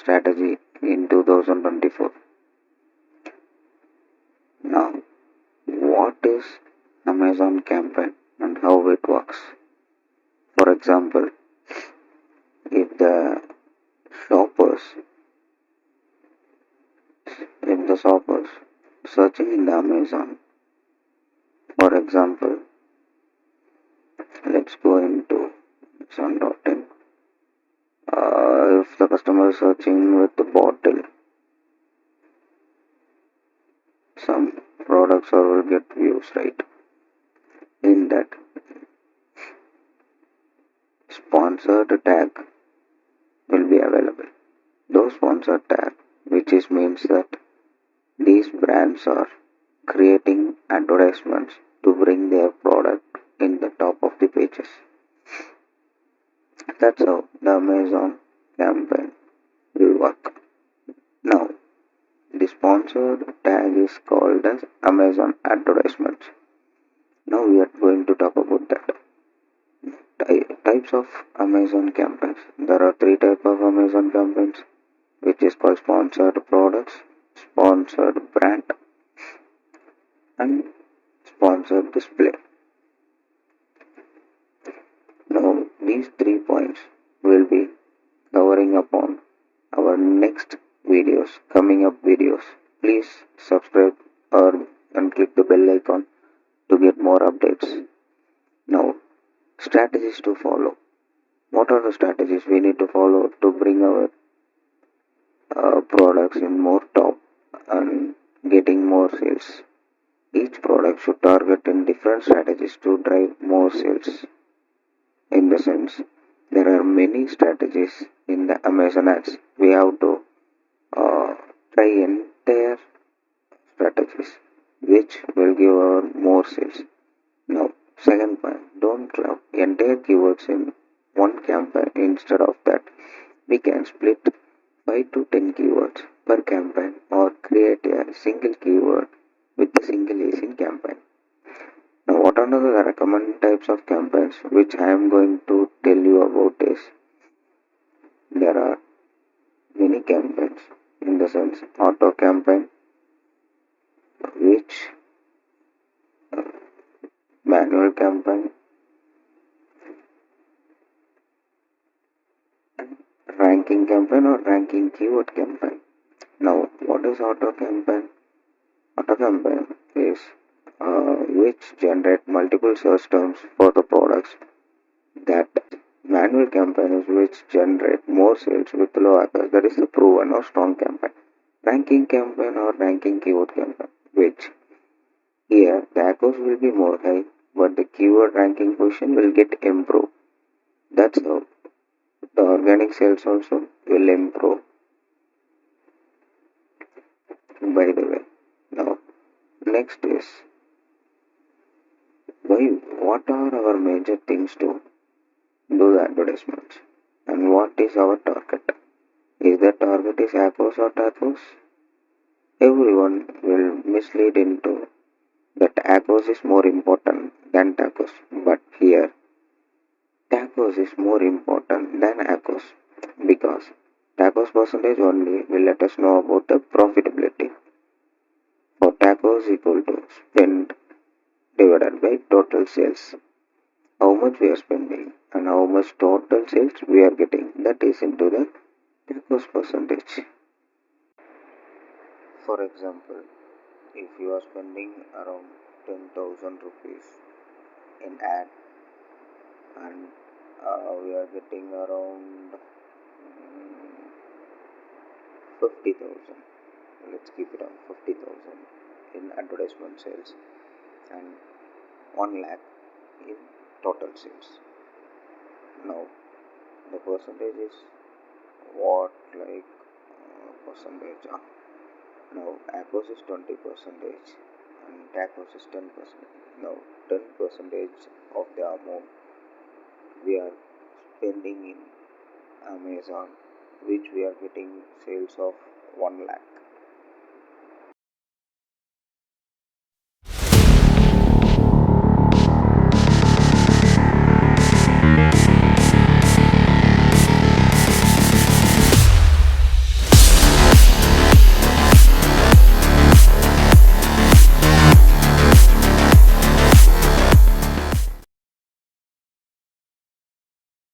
strategy in 2024. Now, what is Amazon campaign and how it works? For example, if the shoppers, if the shoppers searching in the Amazon, for example, let's go into Amazon.in. If the customer is searching with the bottle, some products or will get views, right? In that sponsored tag will be available. Those sponsored tag, which is means that these brands are creating advertisements to bring their product in the top of the pages. That's how the Amazon campaign will work. Now, the sponsored tag is called as Amazon advertisements. Now we are going to talk about that. Types of Amazon campaigns. There are three types of Amazon campaigns, which is called sponsored products, sponsored brand, and sponsored display. Now these 3 points will be covering upon our next videos, coming up videos. Please subscribe and click the bell icon to get more updates. Now, strategies to follow. What are the strategies we need to follow to bring our products in more top and getting more sales? Each product should target in different strategies to drive more sales. In the sense, there are many strategies in the Amazon ads. We have to try entire strategies which will give our more sales. Now, second point, don't club entire keywords in one campaign. Instead of that, we can split 5 to 10 keywords per campaign or create a single keyword with a single ASIN campaign. Now, what are the recommended types of campaigns which I am going to tell you about is there are many campaigns in the sense auto campaign, which manual campaign, ranking campaign or ranking keyword campaign. Now, what is auto campaign? Auto campaign is which generate multiple search terms for the products. That manual campaign is which generate more sales with low accuracy. That is the proven or strong campaign. Ranking campaign or ranking keyword campaign, which here the accuracy will be more high, but the keyword ranking position will get improved. That's how the organic sales also will improve. By the way, now next is what are our major things to do the advertisements and what is our target? Is the target is ACOS or TACOS? Everyone will mislead into that ACOS is more important than TACOS, but here TACOS is more important than ACOS because TACOS percentage only will let us know about the profitability. For TACOS equal to spend divided by total sales. How much we are spending and how much total sales we are getting, that is into the TACOS percentage. For example, if you are spending around 10,000 rupees in ad and we are getting around 50,000, let's keep it on 50,000 in advertisement sales and 1 lakh in total sales. Now the percentage is what, like percentage. Now ACOS is 20% and TACOS is 10%. Now 10% of the amount we are spending in Amazon, which we are getting sales of 1 lakh.